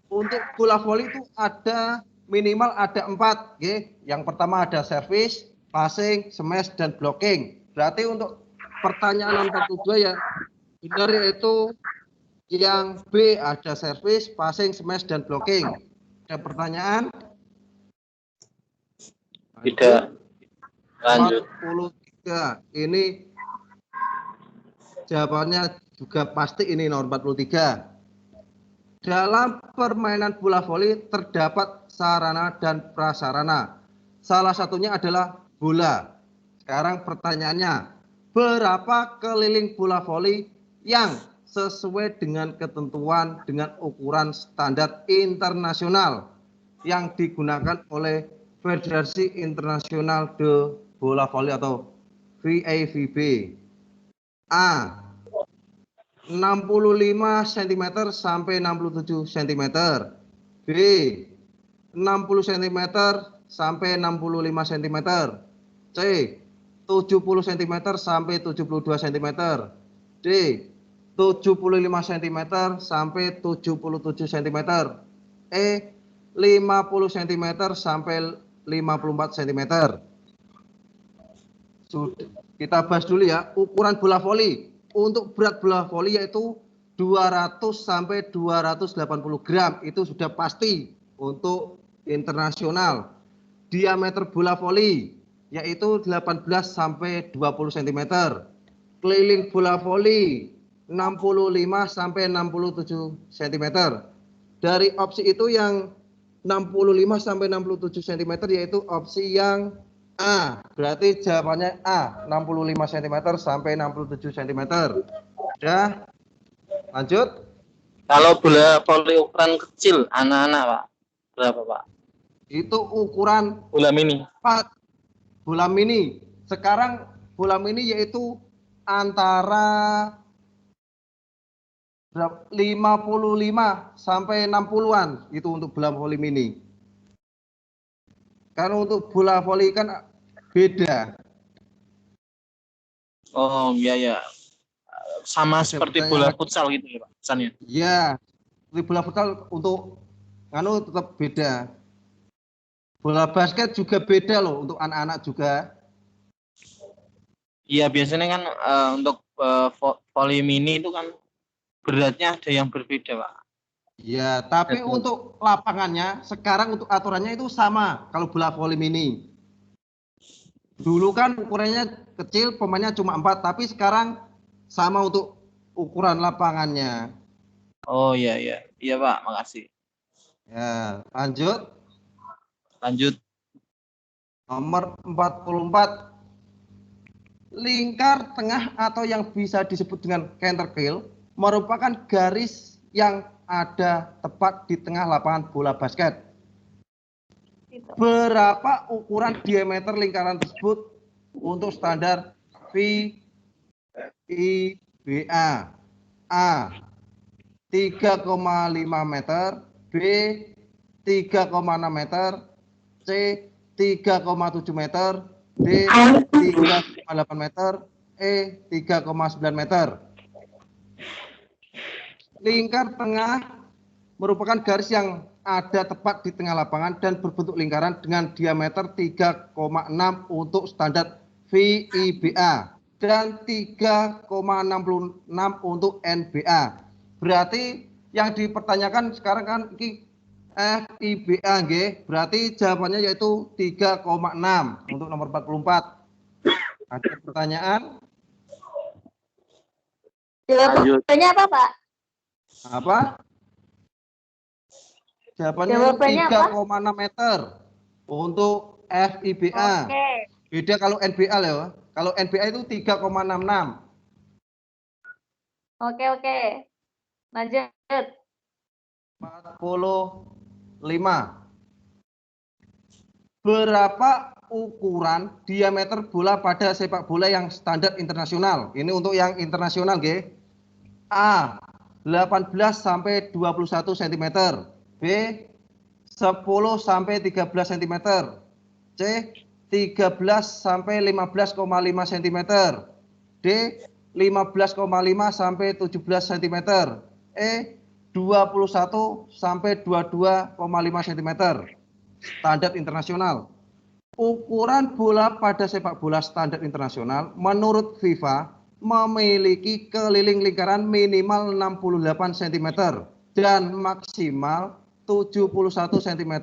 Untuk bola voli itu ada minimal ada 4, okay? Yang pertama ada service, passing, smash, dan blocking. Berarti untuk pertanyaan nomor 42 ya benar, yaitu yang B, ada service, passing, smash, dan blocking. Ada pertanyaan? Tidak. Lanjut. 43. Ini jawabannya juga pasti ini nomor 43. Dalam permainan bola voli terdapat sarana dan prasarana. Salah satunya adalah bola. Sekarang pertanyaannya, berapa keliling bola voli yang sesuai dengan ketentuan dengan ukuran standar internasional yang digunakan oleh Federasi Internasional de Bola Voli atau FIVB? A. 65 cm sampai 67 cm. B. 60 cm sampai 65 cm. C. 70 cm sampai 72 cm. D. 75 cm sampai 77 cm. E. 50 cm sampai 54 cm. Sudah, kita bahas dulu ya ukuran bola voli. Untuk berat bola voli yaitu 200 sampai 280 gram, itu sudah pasti untuk internasional. Diameter bola voli yaitu 18 sampai 20 cm. Keliling bola voli 65 sampai 67 cm. Dari opsi itu yang 65 sampai 67 cm yaitu opsi yang A. Berarti jawabannya A, 65 cm sampai 67 cm. Sudah? Lanjut. Kalau bola voli ukuran kecil, anak-anak Pak, berapa Pak? Itu ukuran Bola mini. 4. Bola mini. Sekarang bola mini yaitu antara 55 sampai 60-an itu untuk bola voli mini. Karena untuk bola voli kan beda. Oh iya ya. Sama Ada seperti pertanyaan bola lagi? futsal gitu ya Pak, pesannya. Ya, bola futsal untuk tetap beda. Bola basket juga beda loh untuk anak-anak juga. Iya biasanya kan untuk voli mini itu kan beratnya ada yang berbeda Pak. Ya, tapi Betul. untuk lapangannya sekarang untuk aturannya itu sama kalau bola voli mini. Dulu kan ukurannya kecil, pemainnya cuma 4, tapi sekarang sama untuk ukuran lapangannya. Oh iya iya. Iya Pak, makasih. Ya, lanjut. Lanjut. Nomor 44. Lingkar tengah atau yang bisa disebut dengan centerkill merupakan garis yang ada tepat di tengah lapangan bola basket. Berapa ukuran diameter lingkaran tersebut untuk standar FIBA? A. 3,5 meter, B. 3,6 meter, C. 3,7 meter, D. 3,8 meter, E. 3,9 meter. Lingkar tengah merupakan garis yang ada tepat di tengah lapangan dan berbentuk lingkaran dengan diameter 3,6 untuk standar FIBA dan 3,66 untuk NBA. Berarti yang dipertanyakan sekarang kan ini FIBA nggih. Berarti jawabannya yaitu 3,6 untuk nomor 44. Ada pertanyaan? Jawabannya apa, Pak? Apa? Jawabannya Jawabannya apa? 3,6 meter untuk FIBA. Oke. Beda kalau NBA ya. Kalau NBA itu 3,66. Oke. Lanjut. 45. Berapa ukuran diameter bola pada sepak bola yang standar internasional? Ini untuk yang internasional, G. A. 18 sampai 21 cm. B. 10 sampai 13 cm. C. 13 sampai 15,5 cm. D. 15,5 sampai 17 cm. E. 21 sampai 22,5 cm. Standar internasional. Ukuran bola pada sepak bola standar internasional menurut FIFA memiliki keliling lingkaran minimal 68 cm dan maksimal 71 cm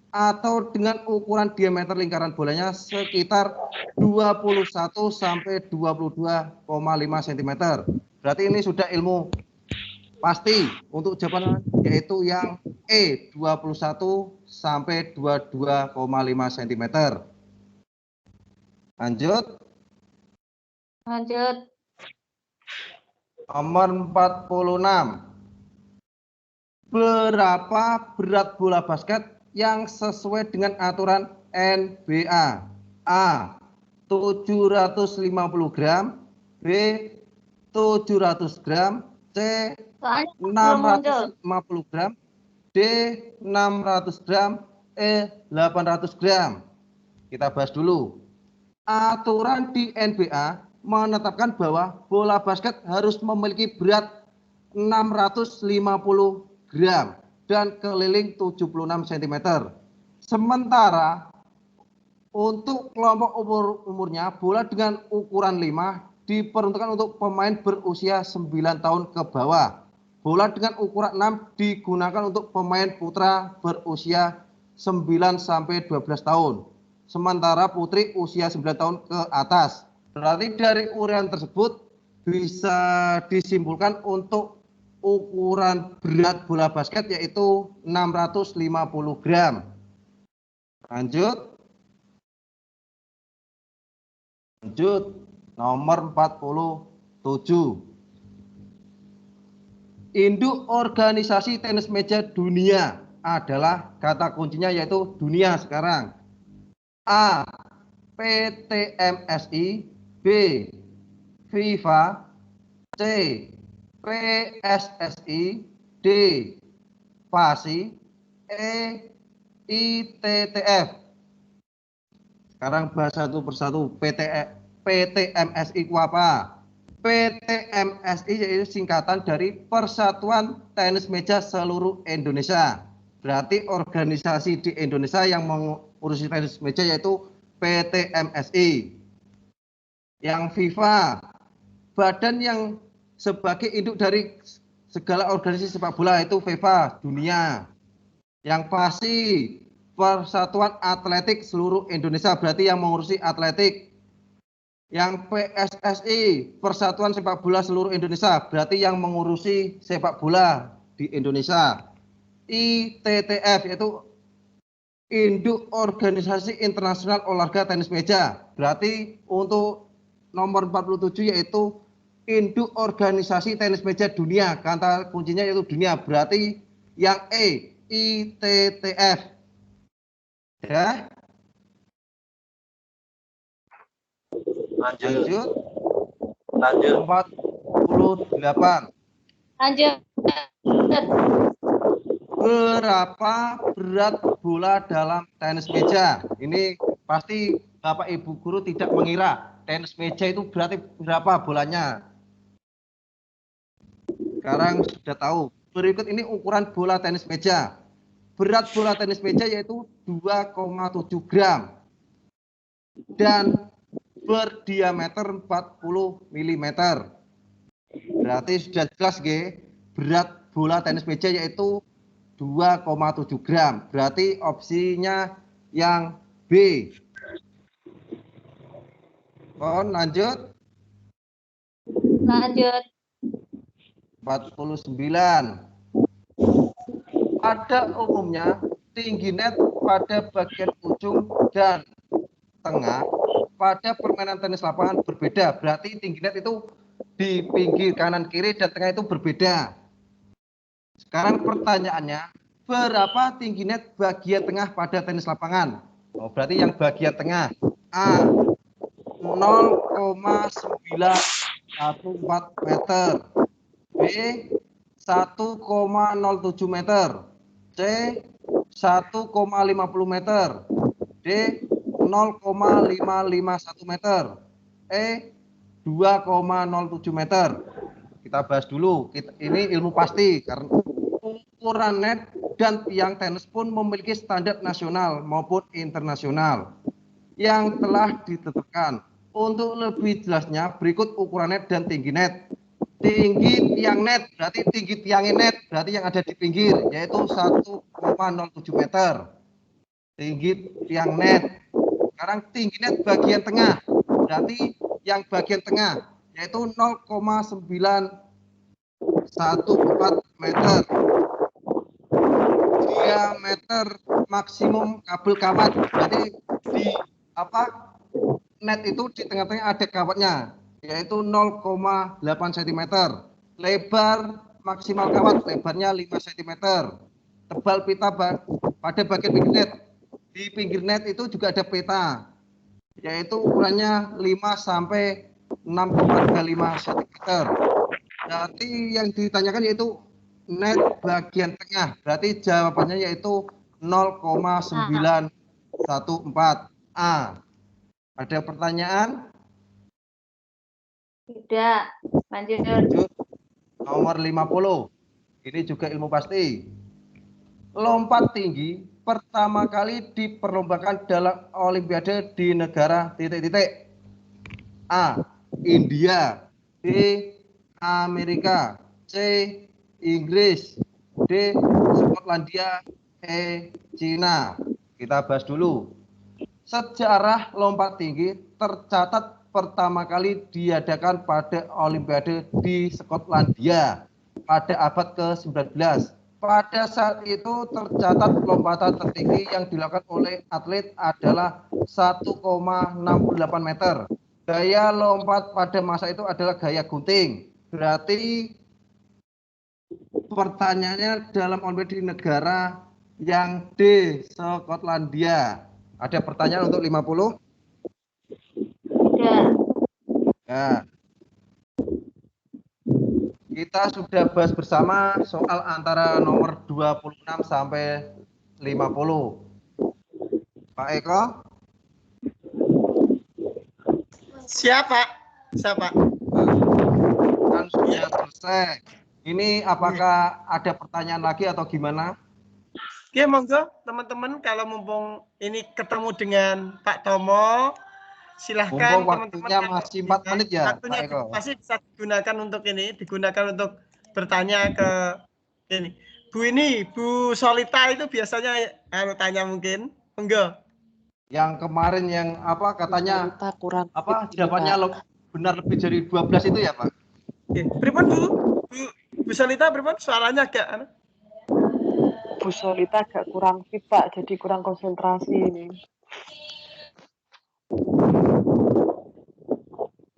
atau dengan ukuran diameter lingkaran bolanya sekitar 21 sampai 22,5 cm. Berarti ini sudah ilmu pasti untuk jawaban yaitu yang E, 21 sampai 22,5 cm. Lanjut. Nomor 46. Berapa berat bola basket yang sesuai dengan aturan NBA? A. 750 gram. B. 700 gram. C. 650 gram. D. 600 gram. E. 800 gram. Kita bahas dulu. Aturan di NBA menetapkan bahwa bola basket harus memiliki berat 650 gram dan keliling 76 cm. Sementara untuk kelompok umurnya bola dengan ukuran 5 diperuntukkan untuk pemain berusia 9 tahun ke bawah. Bola dengan ukuran 6 digunakan untuk pemain putra berusia 9 sampai 12 tahun. Sementara putri usia 9 tahun ke atas. Berarti dari uraian tersebut bisa disimpulkan untuk ukuran berat bola basket yaitu 650 gram. Lanjut. Nomor 47. Induk organisasi tenis meja dunia adalah kata kuncinya yaitu dunia sekarang. A. PTMSI. B. FIFA. C. PSSI. D. FASI. E. ITTF. Sekarang bahas satu persatu. PTMSI itu apa? PTMSI yaitu singkatan dari Persatuan Tenis Meja Seluruh Indonesia. Berarti organisasi di Indonesia yang mengurusi tenis meja yaitu PTMSI. Yang FIFA, badan yang sebagai induk dari segala organisasi sepak bola itu FIFA dunia. Yang FASI, Persatuan Atletik Seluruh Indonesia, berarti yang mengurusi atletik. Yang PSSI, Persatuan Sepak Bola Seluruh Indonesia, berarti yang mengurusi sepak bola di Indonesia. ITTF yaitu Induk Organisasi Internasional Olahraga Tenis Meja. Berarti untuk nomor 47 yaitu Induk Organisasi Tenis Meja Dunia. Kata kuncinya yaitu dunia. Berarti yang E, ITTF. Ya. Lanjut. 48. Lanjut. Berapa berat bola dalam tenis meja? Ini pasti Bapak Ibu guru tidak mengira tenis meja itu berarti berapa bolanya. Sekarang sudah tahu. Berikut ini ukuran bola tenis meja. Berat bola tenis meja yaitu 2,7 gram. Dan berdiameter 40 mm. Berarti sudah jelas G. Berat bola tenis meja yaitu 2,7 gram. Berarti opsinya yang B. Lanjut. 49. Pada umumnya tinggi net pada bagian ujung dan tengah pada permainan tenis lapangan berbeda. Berarti tinggi net itu di pinggir kanan kiri dan tengah itu berbeda. Sekarang pertanyaannya, berapa tinggi net bagian tengah pada tenis lapangan? Oh, berarti yang bagian tengah. A 0,914 meter. B 1,07 meter. C 1,50 meter. D 0,551 meter. E 2,07 meter. Kita bahas dulu. Ini ilmu pasti karena ukuran net dan tiang tenis pun memiliki standar nasional maupun internasional yang telah ditetapkan. Untuk lebih jelasnya berikut ukuran net dan tinggi net. Tinggi tiang net berarti tinggi tiangnya net berarti yang ada di pinggir yaitu 1,07 meter. Tinggi tiang net. Sekarang tinggi net bagian tengah berarti yang bagian tengah yaitu 0,914 meter. Diameter maksimum kabel kawat berarti di net itu di tengah-tengah ada kawatnya yaitu 0,8 cm. Lebar maksimal kawat lebarnya 5 cm. Tebal pita pada bagian pinggir net. Di pinggir net itu juga ada peta yaitu ukurannya 5 sampai 6,35 cm. Berarti yang ditanyakan yaitu net bagian tengah. Berarti jawabannya yaitu 0,914 A. Ada pertanyaan? Tidak. Lanjut. Lanjut. Nomor 50. Ini juga ilmu pasti. Lompat tinggi pertama kali diperlombakan dalam olimpiade di negara titik-titik. A. India. B. Amerika. C. Inggris. D. Skotlandia. E. Cina. Kita bahas dulu. Sejarah lompat tinggi tercatat pertama kali diadakan pada Olimpiade di Skotlandia pada abad ke-19. Pada saat itu tercatat lompatan tertinggi yang dilakukan oleh atlet adalah 1,68 meter. Gaya lompat pada masa itu adalah gaya gunting. Berarti pertanyaannya dalam Olimpiade di negara yang D, Skotlandia. Ada pertanyaan untuk 50? Tidak. Ya. Kita sudah bahas bersama soal antara nomor 26 sampai 50. Pak Eko? Siapa? Siapa? Kan sudah selesai. Ini apakah ada pertanyaan lagi atau gimana? Oke, monggo teman-teman kalau mumpung ini ketemu dengan Pak Tomo, silahkan Mumpung waktunya teman-teman masih 4 menit ya, waktunya Pak Eko. pasti bisa digunakan untuk ini, digunakan untuk bertanya ke ini. Bu Solita itu biasanya tanya mungkin, monggo. Yang kemarin yang apa katanya Kita kurang apa fit, jawabannya benar lebih dari 12 itu ya, Pak? Oke, pripun Bu Solita, pripun suaranya agak Bu Solita agak kurang fit Pak, jadi kurang konsentrasi ini.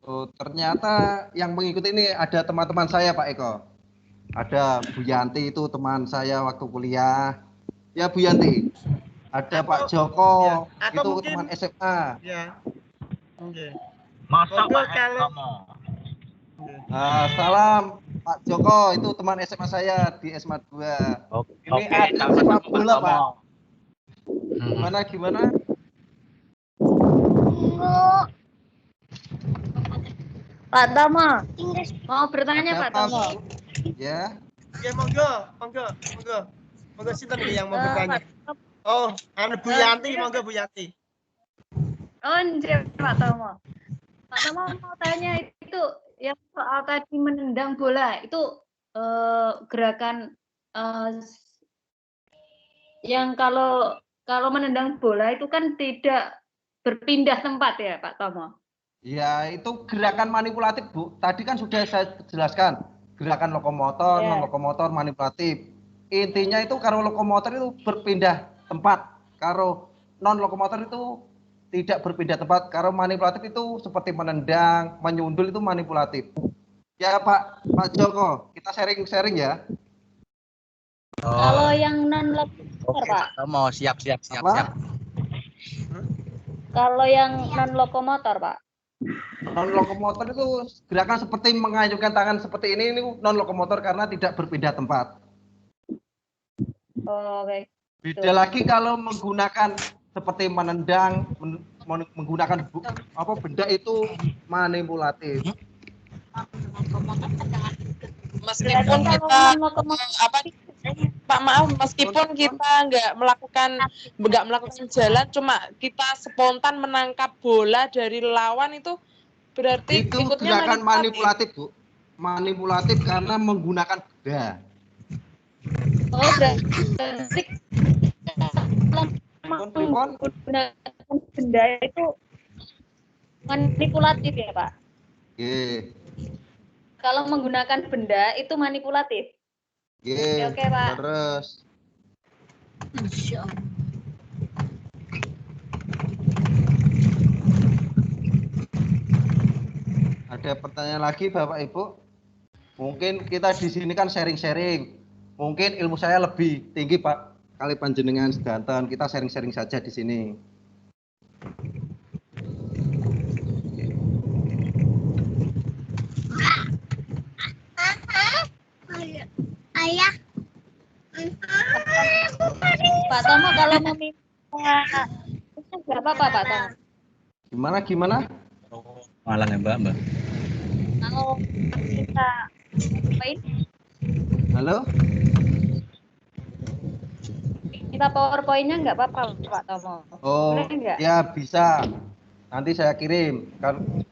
Oh, ternyata yang mengikuti ini ada teman-teman saya Pak Eko. Ada Bu Yanti itu teman saya waktu kuliah. Ya Bu Yanti. Ada Pak Joko ya, atau itu mungkin, teman SMA. Ya. Oke. Masa Monggo Pak kalau Salam Pak Joko itu teman SMA saya di SMA 2. Ini ada sepak bola Pak. Gimana? Pak Tomo. Mau bertanya Ada Pak Tomo. Ya. Oke, monggo sinten iki yang mau bertanya? Oh, Bu Yanti, monggo Bu Yanti. Oh, enggak, Pak Tomo. Pak Tomo mau tanya itu yang soal tadi menendang bola itu gerakan yang kalau menendang bola itu kan tidak berpindah tempat ya Pak Tomo. Ya, itu gerakan manipulatif, Bu. Tadi kan sudah saya jelaskan. gerakan lokomotor, Iya. non lokomotor, manipulatif. Intinya itu kalau lokomotor itu berpindah tempat, kalau non lokomotor itu tidak berpindah tempat, kalau manipulatif itu seperti menendang, menyundul itu manipulatif. Ya Pak Joko, kita sharing-sharing ya. Kalau yang non lokomotor, Pak. Mau siap. Apa? Kalau yang non lokomotor, Pak. Non lokomotor itu gerakan seperti mengayunkan tangan seperti ini non lokomotor karena tidak berpindah tempat. Oh, oke. Beda lagi kalau menggunakan seperti menendang, menggunakan benda itu manipulatif. Meskipun kita Pak maaf, meskipun kita nggak melakukan jalan, cuma kita spontan menangkap bola dari lawan itu berarti Itu ikutnya gerakan manipulatif, Bu. Manipulatif karena menggunakan benda. Oh, berarti Pripun? menggunakan benda itu manipulatif ya, Pak? Nggih. Kalau menggunakan benda itu manipulatif. Nggih. Oke, Pak. Terus. Ada pertanyaan lagi Bapak Ibu? Mungkin kita di sini kan sharing-sharing. Mungkin ilmu saya lebih tinggi Pak kali panjenengan sedanten. Kita sharing-sharing saja di sini. Ayah. Pak Tomo kalau meminta nggak apa-apa, Pak Tomo. Gimana? Malang ya Mbak. Kalau kita apain? Halo? Kita PowerPoint-nya nggak apa-apa, Pak Tomo. Oh, Boleh nggak? ya bisa. Nanti saya kirim. Kan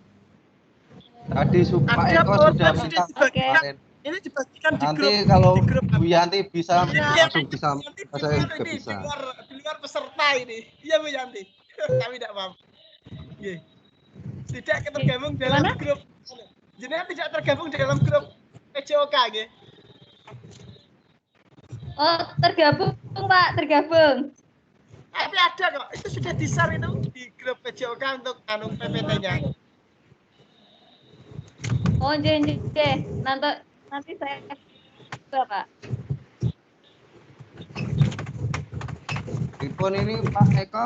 tadi Pak Ada Eko sudah PowerPoint minta sudah kemarin. Ini dibagikan di Nanti grup. kalau di grup. Bu Yanti bisa Iya, langsung bisa, Yanti di saya luar juga ini, bisa. di luar peserta ini. Iya Bu Yanti. Kami tidak paham. Iya. Tidak tergabung dalam Gimana? grup. Jenengan tidak tergabung dalam grup PJOK nggih. Oh, tergabung, Pak, tergabung. Tapi ada kok. Itu sudah di-share itu di grup PJOK untuk PPT-nya. Oh, jadi nanti saya Pak. Pripun ini Pak Eko?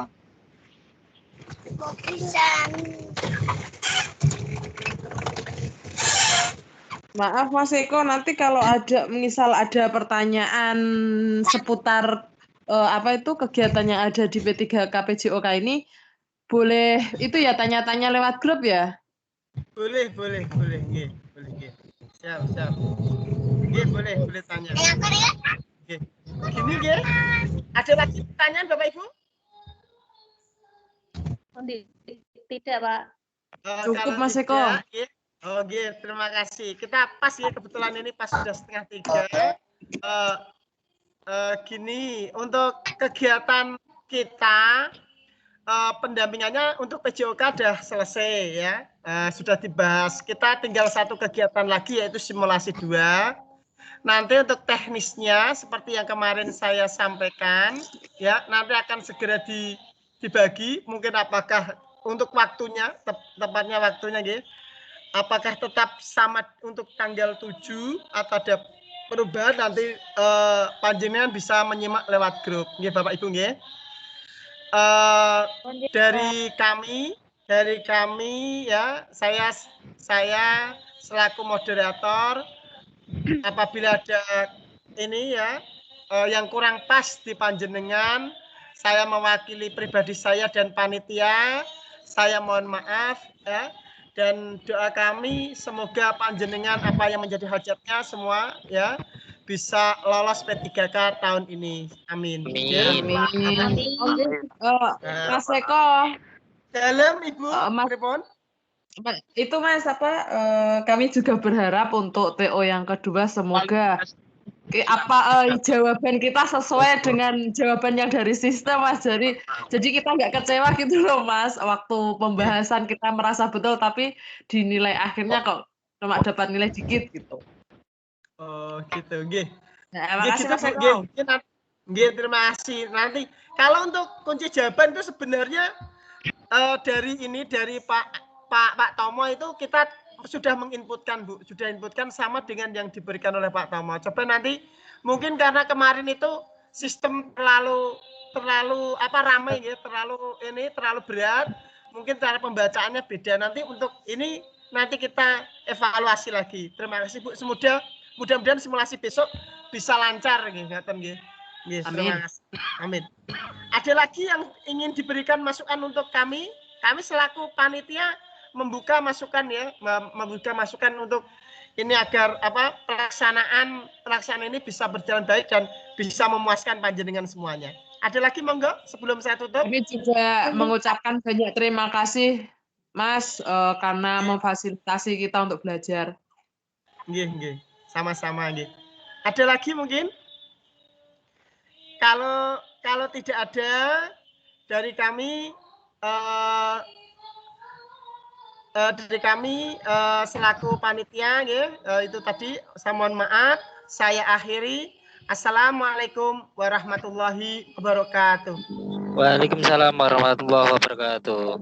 Maaf Mas Eko, nanti kalau misal ada pertanyaan seputar kegiatan yang ada di P3K PJOK ini, boleh itu ya tanya-tanya lewat grup ya? Boleh. Nggih, boleh nggih. Siap. Nggih, boleh tanya. Nggih. Gini nggih. Ada lagi pertanyaan Bapak Ibu? Tidak, Pak. Cukup Mas Eko. Nggih. Oh, nggih, terima kasih. Kita pas ya kebetulan ini pas sudah 2:30. Gini, untuk kegiatan kita pendampingannya untuk PJOK sudah selesai ya. Sudah dibahas. Kita tinggal satu kegiatan lagi yaitu simulasi 2. Nanti untuk teknisnya seperti yang kemarin saya sampaikan ya, nanti akan segera dibagi. Mungkin apakah untuk waktunya tepatnya waktunya gitu. Apakah tetap sama untuk tanggal 7 atau ada perubahan, nanti panjenengan bisa menyimak lewat grup. Nggih Bapak Ibu nggih. Dari kami ya, saya selaku moderator, apabila ada ini ya yang kurang pas di panjenengan, saya mewakili pribadi saya dan panitia, saya mohon maaf ya. Dan doa kami semoga panjenengan apa yang menjadi hajatnya semua ya bisa lolos P3K tahun ini. Amin. Mas Eko. Dalam Ibu. Mas, itu Mas kami juga berharap untuk TO yang kedua semoga jawaban kita sesuai dengan jawaban yang dari sistem Mas, jadi kita nggak kecewa gitu loh Mas, waktu pembahasan kita merasa betul tapi di nilai akhirnya kok cuma dapat nilai dikit gitu. Oh, gitu. Nggih. Nah, Nggih, makasih gitu, Mas Bu. Eko. Nggih. Nggih, terima kasih. Nanti kalau untuk kunci jawaban itu sebenarnya dari Pak Tomo itu kita sudah menginputkan, Bu. Sudah inputkan sama dengan yang diberikan oleh Pak Tomo. Coba nanti mungkin karena kemarin itu sistem terlalu ramai ya, terlalu berat. Mungkin cara pembacaannya beda. Nanti untuk ini nanti kita evaluasi lagi. Terima kasih, Bu. Mudah-mudahan simulasi besok bisa lancar nggih, ngaten nggih. Nggih, terima kasih. Amin. Ada lagi yang ingin diberikan masukan untuk kami? Kami selaku panitia membuka masukan ya, membuka masukan untuk ini agar pelaksanaan ini bisa berjalan baik dan bisa memuaskan panjenengan semuanya. Ada lagi monggo sebelum saya tutup? Kami juga mengucapkan banyak terima kasih Mas karena memfasilitasi kita untuk belajar. Nggih. Sama-sama nggih. Ada lagi mungkin? Kalau tidak ada dari kami selaku panitia itu tadi saya mohon maaf, saya akhiri. Assalamualaikum warahmatullahi wabarakatuh. Waalaikumsalam warahmatullahi wabarakatuh.